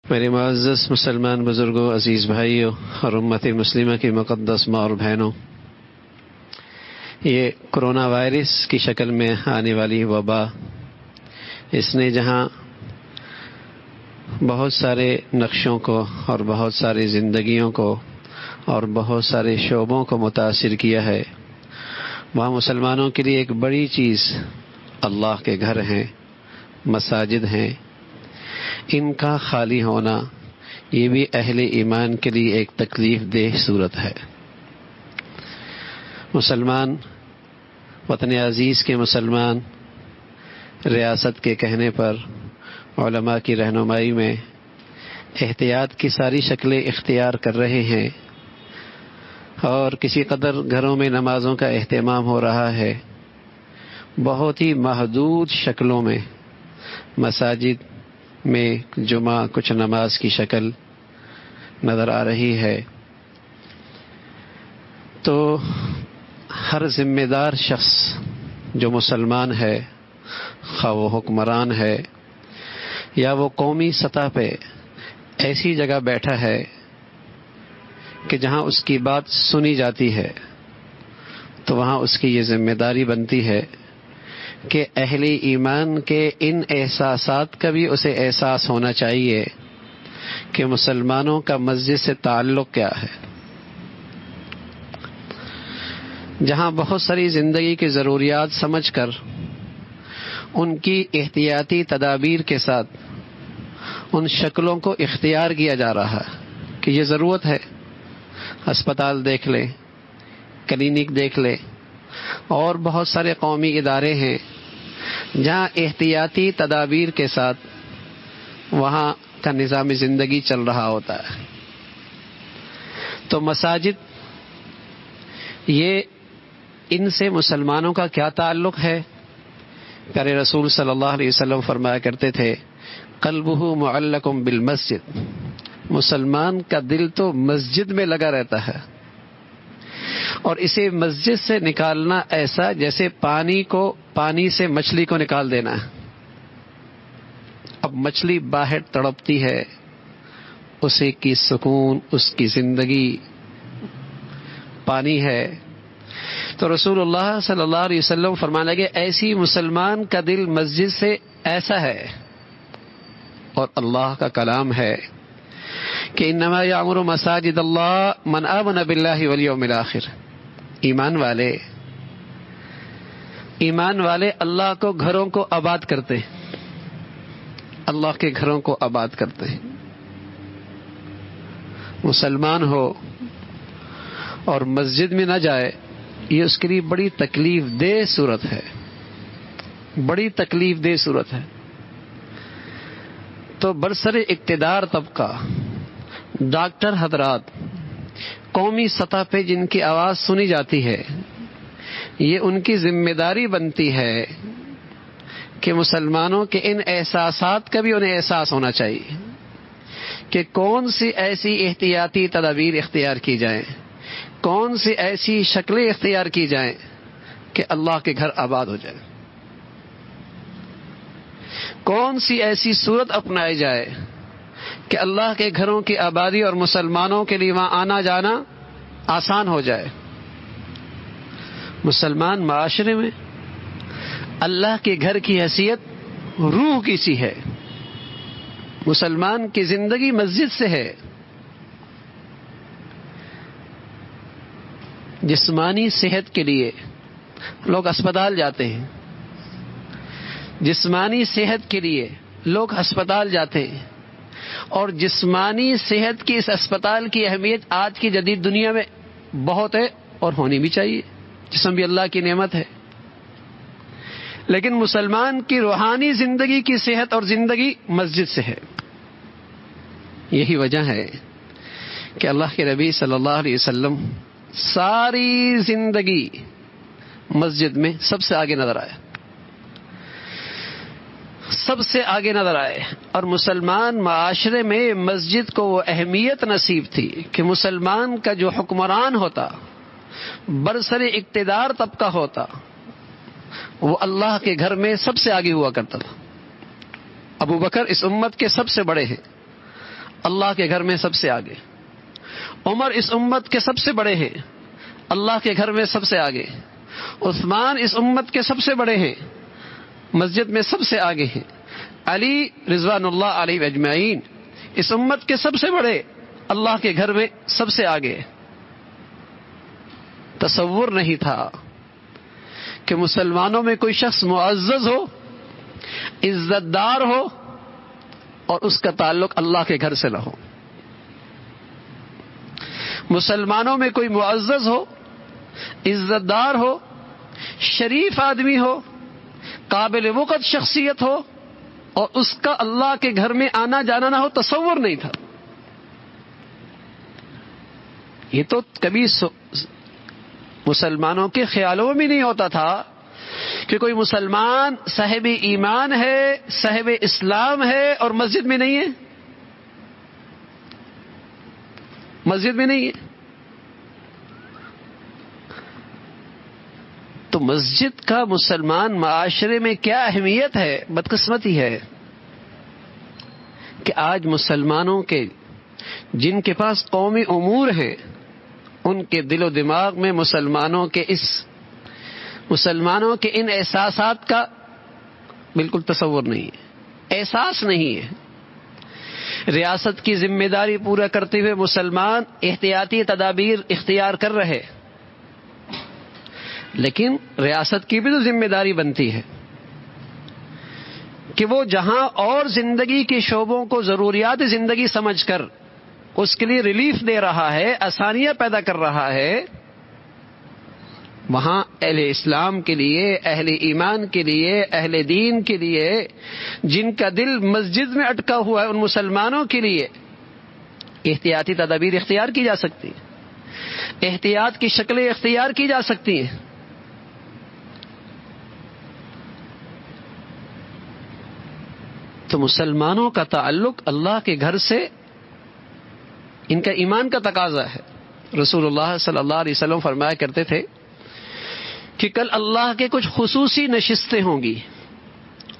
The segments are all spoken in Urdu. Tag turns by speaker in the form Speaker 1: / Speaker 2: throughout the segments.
Speaker 1: میرے معزز مسلمان بزرگوں، عزیز بھائیوں اور امت مسلمہ کی مقدس ماں اور بہنوں، یہ کرونا وائرس کی شکل میں آنے والی وبا، اس نے جہاں بہت سارے نقشوں کو اور بہت ساری زندگیوں کو اور بہت سارے شعبوں کو متاثر کیا ہے، وہاں مسلمانوں کے لیے ایک بڑی چیز اللہ کے گھر ہیں، مساجد ہیں، ان کا خالی ہونا یہ بھی اہل ایمان کے لیے ایک تکلیف دہ صورت ہے۔ مسلمان، وطن عزیز کے مسلمان، ریاست کے کہنے پر، علماء کی رہنمائی میں احتیاط کی ساری شکلیں اختیار کر رہے ہیں، اور کسی قدر گھروں میں نمازوں کا اہتمام ہو رہا ہے، بہت ہی محدود شکلوں میں مساجد میں جمعہ کچھ نماز کی شکل نظر آ رہی ہے۔ تو ہر ذمہ دار شخص جو مسلمان ہے، خواہ وہ حکمران ہے یا وہ قومی سطح پہ ایسی جگہ بیٹھا ہے کہ جہاں اس کی بات سنی جاتی ہے، تو وہاں اس کی یہ ذمہ داری بنتی ہے کہ اہل ایمان کے ان احساسات کا بھی اسے احساس ہونا چاہیے کہ مسلمانوں کا مسجد سے تعلق کیا ہے۔ جہاں بہت ساری زندگی کی ضروریات سمجھ کر ان کی احتیاطی تدابیر کے ساتھ ان شکلوں کو اختیار کیا جا رہا ہے کہ یہ ضرورت ہے، ہسپتال دیکھ لیں، کلینک دیکھ لیں، اور بہت سارے قومی ادارے ہیں جہاں احتیاطی تدابیر کے ساتھ وہاں کا نظام زندگی چل رہا ہوتا ہے۔ تو مساجد، یہ ان سے مسلمانوں کا کیا تعلق ہے؟ پیارے رسول صلی اللہ علیہ وسلم فرمایا کرتے تھے، قلبہ معلق بالمسجد، مسلمان کا دل تو مسجد میں لگا رہتا ہے، اور اسے مسجد سے نکالنا ایسا جیسے پانی سے مچھلی کو نکال دینا ہے۔ اب مچھلی باہر تڑپتی ہے، اسے کی سکون، اس کی زندگی پانی ہے۔ تو رسول اللہ صلی اللہ علیہ وسلم فرمانے لگے، ایسی مسلمان کا دل مسجد سے ایسا ہے۔ اور اللہ کا کلام ہے کہ انما یعمر مساجد اللہ من آمن باللہ والیوم الآخر، ایمان والے اللہ کو گھروں کو آباد کرتے ہیں، اللہ کے گھروں کو آباد کرتے ہیں۔ مسلمان ہو اور مسجد میں نہ جائے، یہ اس کے لیے بڑی تکلیف دہ صورت ہے، بڑی تکلیف دہ صورت ہے۔ تو برسر اقتدار طبقہ، ڈاکٹر حضرات، قومی سطح پہ جن کی آواز سنی جاتی ہے، یہ ان کی ذمہ داری بنتی ہے کہ مسلمانوں کے ان احساسات کا بھی انہیں احساس ہونا چاہیے کہ کون سی ایسی احتیاطی تدابیر اختیار کی جائیں، کون سی ایسی شکلیں اختیار کی جائیں کہ اللہ کے گھر آباد ہو جائے، کون سی ایسی صورت اپنائی جائے کہ اللہ کے گھروں کی آبادی اور مسلمانوں کے لیے وہاں آنا جانا آسان ہو جائے۔ مسلمان معاشرے میں اللہ کے گھر کی حیثیت روح کی سی ہے، مسلمان کی زندگی مسجد سے ہے۔ جسمانی صحت کے لیے لوگ اسپتال جاتے ہیں، جسمانی صحت کے لیے لوگ ہسپتال جاتے ہیں، اور جسمانی صحت کی اس اسپتال کی اہمیت آج کی جدید دنیا میں بہت ہے اور ہونی بھی چاہیے، جسم بھی اللہ کی نعمت ہے۔ لیکن مسلمان کی روحانی زندگی کی صحت اور زندگی مسجد سے ہے۔ یہی وجہ ہے کہ اللہ کے نبی صلی اللہ علیہ وسلم ساری زندگی مسجد میں سب سے آگے نظر آئے، سب سے آگے نظر آئے۔ اور مسلمان معاشرے میں مسجد کو وہ اہمیت نصیب تھی کہ مسلمان کا جو حکمران ہوتا، برسر اقتدار طبقہ ہوتا، وہ اللہ کے گھر میں سب سے آگے ہوا کرتا تھا۔ ابو بکر اس امت کے سب سے بڑے ہیں، اللہ کے گھر میں سب سے آگے. عمر اس امت کے سب سے بڑے ہیں, اللہ کے گھر میں سب سے آگے. عثمان اس امت کے سب سے بڑے ہیں, مسجد میں سب سے آگے ہیں. علی رضوان اللہ علیہ اجمعین اس امت کے سب سے بڑے, اللہ کے گھر میں سب سے آگے. تصور نہیں تھا کہ مسلمانوں میں کوئی شخص معزز ہو, عزت دار ہو, اور اس کا تعلق اللہ کے گھر سے نہ ہو. مسلمانوں میں کوئی معزز ہو, عزت دار ہو, شریف آدمی ہو, قابل وقت شخصیت ہو, اور اس کا اللہ کے گھر میں آنا جانا نہ ہو, تصور نہیں تھا. یہ تو کبھی مسلمانوں کے خیالوں میں بھی نہیں ہوتا تھا کہ کوئی مسلمان صاحب ایمان ہے, صاحب اسلام ہے, اور مسجد میں نہیں ہے, مسجد میں نہیں ہے. تو مسجد کا مسلمان معاشرے میں کیا اہمیت ہے. بدقسمتی ہے کہ آج مسلمانوں کے جن کے پاس قومی امور ہیں, ان کے دل و دماغ میں مسلمانوں کے ان احساسات کا بالکل تصور نہیں ہے, احساس نہیں ہے. ریاست کی ذمہ داری پورا کرتے ہوئے مسلمان احتیاطی تدابیر اختیار کر رہے, لیکن ریاست کی بھی تو ذمہ داری بنتی ہے کہ وہ جہاں اور زندگی کے شعبوں کو ضروریات زندگی سمجھ کر اس کے لیے ریلیف دے رہا ہے, آسانیاں پیدا کر رہا ہے, وہاں اہل اسلام کے لیے, اہل ایمان کے لیے, اہل دین کے لیے, جن کا دل مسجد میں اٹکا ہوا ہے, ان مسلمانوں کے لیے احتیاطی تدابیر اختیار کی جا سکتی ہیں, احتیاط کی شکلیں اختیار کی جا سکتی ہیں. تو مسلمانوں کا تعلق اللہ کے گھر سے ان کا ایمان کا تقاضا ہے. رسول اللہ صلی اللہ علیہ وسلم فرمایا کرتے تھے کہ کل اللہ کے کچھ خصوصی نشستیں ہوں گی,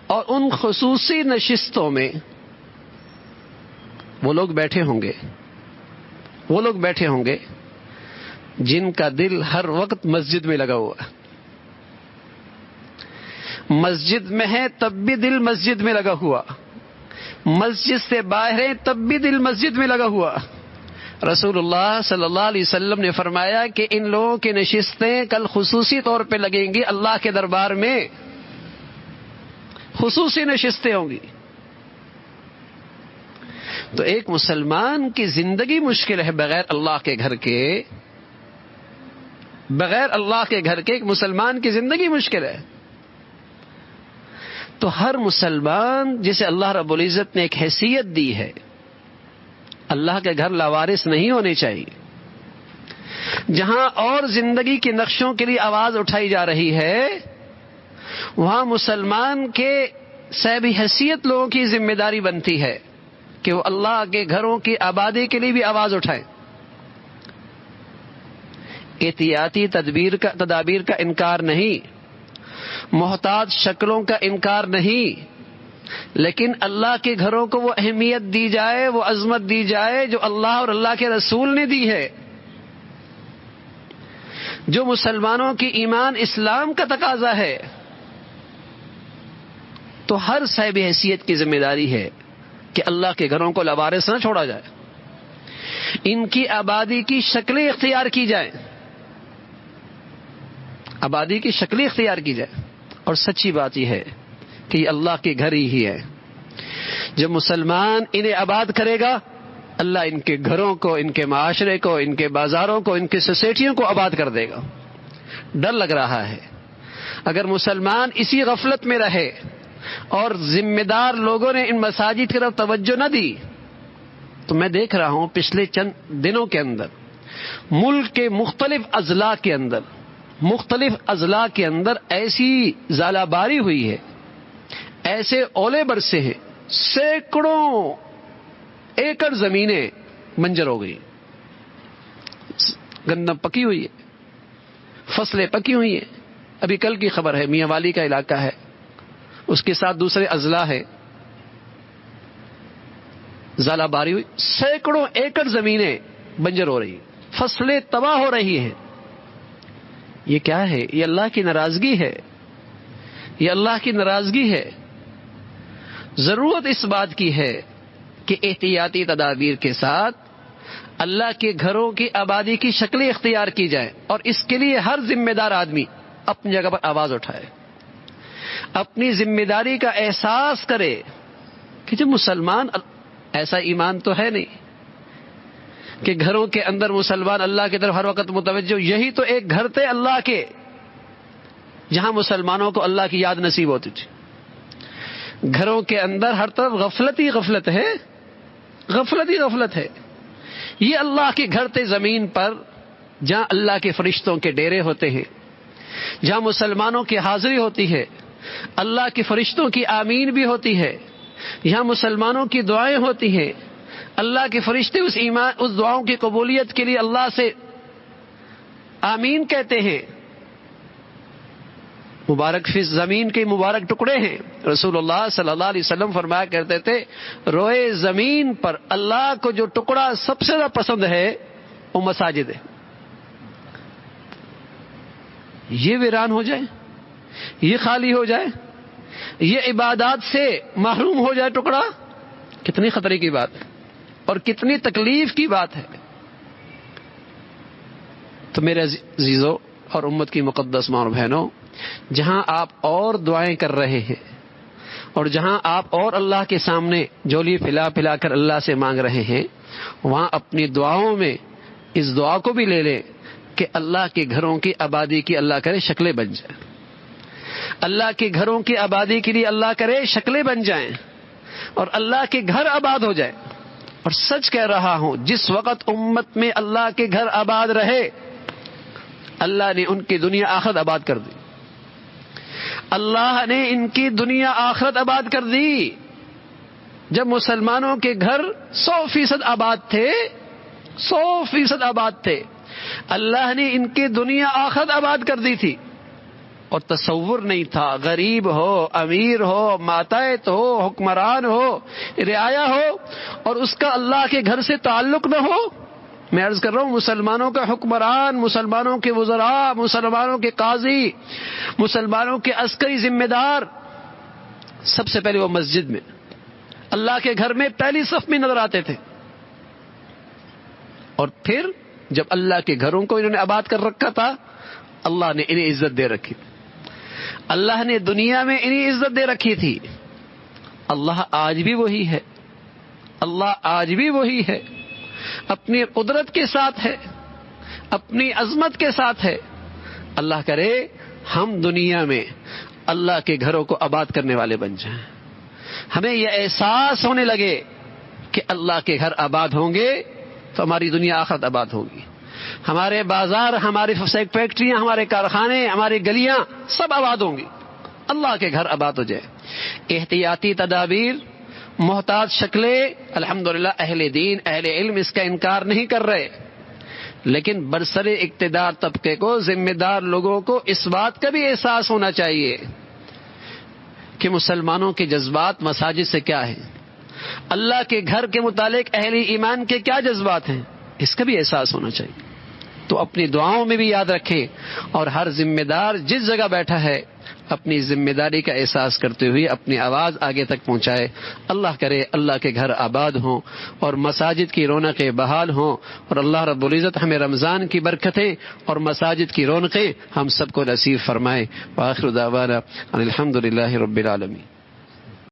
Speaker 1: اور ان خصوصی نشستوں میں وہ لوگ بیٹھے ہوں گے جن کا دل ہر وقت مسجد میں لگا ہوا ہے. مسجد میں ہے تب بھی دل مسجد میں لگا ہوا, مسجد سے باہر ہے تب بھی دل مسجد میں لگا ہوا. رسول اللہ صلی اللہ علیہ وسلم نے فرمایا کہ ان لوگوں کی نشستیں کل خصوصی طور پہ لگیں گی, اللہ کے دربار میں خصوصی نشستیں ہوں گی. تو ایک مسلمان کی زندگی مشکل ہے بغیر اللہ کے گھر کے, بغیر اللہ کے گھر کے ایک مسلمان کی زندگی مشکل ہے. تو ہر مسلمان جسے اللہ رب العزت نے ایک حیثیت دی ہے, اللہ کے گھر لاوارث نہیں ہونے چاہیے. جہاں اور زندگی کے نقشوں کے لیے آواز اٹھائی جا رہی ہے, وہاں مسلمان کے صاحب حیثیت لوگوں کی ذمہ داری بنتی ہے کہ وہ اللہ کے گھروں کی آبادی کے لیے بھی آواز اٹھائیں. احتیاطی تدابیر کا انکار نہیں, محتاط شکلوں کا انکار نہیں, لیکن اللہ کے گھروں کو وہ اہمیت دی جائے, وہ عظمت دی جائے جو اللہ اور اللہ کے رسول نے دی ہے, جو مسلمانوں کی ایمان اسلام کا تقاضا ہے. تو ہر صاحب حیثیت کی ذمہ داری ہے کہ اللہ کے گھروں کو لاوارث نہ چھوڑا جائے, ان کی آبادی کی شکلیں اختیار کی جائیں, آبادی کی شکلیں اختیار کی جائے. اور سچی بات یہ ہے کہ یہ اللہ کے گھر ہی ہے. جب مسلمان انہیں آباد کرے گا, اللہ ان کے گھروں کو, ان کے معاشرے کو, ان کے بازاروں کو, ان کی سوسائٹیوں کو آباد کر دے گا. ڈر لگ رہا ہے اگر مسلمان اسی غفلت میں رہے اور ذمہ دار لوگوں نے ان مساجد کی طرف توجہ نہ دی, تو میں دیکھ رہا ہوں پچھلے چند دنوں کے اندر ملک کے مختلف اضلاع کے اندر ایسی ژالہ باری ہوئی ہے, ایسے اولے برسے ہیں, سینکڑوں ایکڑ زمینیں منجر ہو گئی, گندم پکی ہوئی ہے, فصلیں پکی ہوئی ہیں. ابھی کل کی خبر ہے, میاں والی کا علاقہ ہے, اس کے ساتھ دوسرے اضلاع ہے, ژالہ باری ہوئی، سینکڑوں ایکڑ زمینیں بنجر ہو رہی ہیں، فصلیں تباہ ہو رہی ہیں. یہ کیا ہے؟ یہ اللہ کی ناراضگی ہے، یہ اللہ کی ناراضگی ہے. ضرورت اس بات کی ہے کہ احتیاطی تدابیر کے ساتھ اللہ کے گھروں کی آبادی کی شکلیں اختیار کی جائیں، اور اس کے لیے ہر ذمہ دار آدمی اپنی جگہ پر آواز اٹھائے، اپنی ذمہ داری کا احساس کرے کہ جب مسلمان، ایسا ایمان تو ہے نہیں کہ گھروں کے اندر مسلمان اللہ کی طرف ہر وقت متوجہ. یہی تو ایک گھر تھے اللہ کے جہاں مسلمانوں کو اللہ کی یاد نصیب ہوتی تھی. گھروں کے اندر ہر طرف غفلت ہی غفلت ہے، غفلت ہی غفلت ہے. یہ اللہ کے گھر تھے زمین پر جہاں اللہ کے فرشتوں کے ڈیرے ہوتے ہیں، جہاں مسلمانوں کی حاضری ہوتی ہے، اللہ کے فرشتوں کی آمین بھی ہوتی ہے، یہاں مسلمانوں کی دعائیں ہوتی ہیں. اللہ کے فرشتے اس دعاؤں کی قبولیت کے لیے اللہ سے آمین کہتے ہیں. مبارک فی زمین کے مبارک ٹکڑے ہیں. رسول اللہ صلی اللہ علیہ وسلم فرمایا کرتے تھے، روئے زمین پر اللہ کو جو ٹکڑا سب سے زیادہ پسند ہے وہ مساجد ہے. یہ ویران ہو جائے، یہ خالی ہو جائے، یہ عبادات سے محروم ہو جائے ٹکڑا، کتنی خطرے کی بات ہے اور کتنی تکلیف کی بات ہے. تو میرے عزیزوں اور امت کی مقدس ماں اور بہنوں، جہاں آپ اور دعائیں کر رہے ہیں اور جہاں آپ اور اللہ کے سامنے جولی پھیلا پھیلا کر اللہ سے مانگ رہے ہیں، وہاں اپنی دعاؤں میں اس دعا کو بھی لے لیں کہ اللہ کے گھروں کی آبادی کی اللہ کرے شکلیں بن جائیں. اللہ کے گھروں کی آبادی کے لیے اللہ کرے شکلیں بن جائیں اور اللہ کے گھر آباد ہو جائے. اور سچ کہہ رہا ہوں، جس وقت امت میں اللہ کے گھر آباد رہے، اللہ نے ان کی دنیا آخرت آباد کر دی. اللہ نے ان کی دنیا آخرت آباد کر دی. جب مسلمانوں کے گھر 100% آباد تھے، 100% آباد تھے، اللہ نے ان کی دنیا آخرت آباد کر دی تھی. اور تصور نہیں تھا غریب ہو، امیر ہو، ماتحت ہو، حکمران ہو، رعایا ہو اور اس کا اللہ کے گھر سے تعلق نہ ہو. میں عرض کر رہا ہوں، مسلمانوں کا حکمران، مسلمانوں کے وزراء، مسلمانوں کے قاضی، مسلمانوں کے عسکری ذمہ دار سب سے پہلے وہ مسجد میں اللہ کے گھر میں پہلی صف میں نظر آتے تھے. اور پھر جب اللہ کے گھروں کو انہوں نے آباد کر رکھا تھا، اللہ نے انہیں عزت دے رکھی، اللہ نے دنیا میں انہیں عزت دے رکھی تھی. اللہ آج بھی وہی ہے، اللہ آج بھی وہی ہے، اپنی قدرت کے ساتھ ہے، اپنی عظمت کے ساتھ ہے. اللہ کرے ہم دنیا میں اللہ کے گھروں کو آباد کرنے والے بن جائیں. ہمیں یہ احساس ہونے لگے کہ اللہ کے گھر آباد ہوں گے تو ہماری دنیا آخرت آباد ہوگی. ہمارے بازار، ہماری فیکٹریاں، ہمارے کارخانے، ہماری گلیاں سب آباد ہوں گی. اللہ کے گھر آباد ہو جائے. احتیاطی تدابیر، محتاط شکلیں، الحمدللہ اہل دین، اہل علم اس کا انکار نہیں کر رہے، لیکن برسر اقتدار طبقے کو، ذمہ دار لوگوں کو اس بات کا بھی احساس ہونا چاہیے کہ مسلمانوں کے جذبات مساجد سے کیا ہیں، اللہ کے گھر کے متعلق اہل ایمان کے کیا جذبات ہیں، اس کا بھی احساس ہونا چاہیے. تو اپنی دعاؤں میں بھی یاد رکھیں اور ہر ذمہ دار جس جگہ بیٹھا ہے اپنی ذمہ داری کا احساس کرتے ہوئے اپنی آواز آگے تک پہنچائے. اللہ کرے اللہ کے گھر آباد ہوں اور مساجد کی رونقیں بحال ہوں، اور اللہ رب العزت ہمیں رمضان کی برکتیں اور مساجد کی رونقیں ہم سب کو نصیب فرمائے. وآخر دعوانا ان الحمد للہ رب العالمین.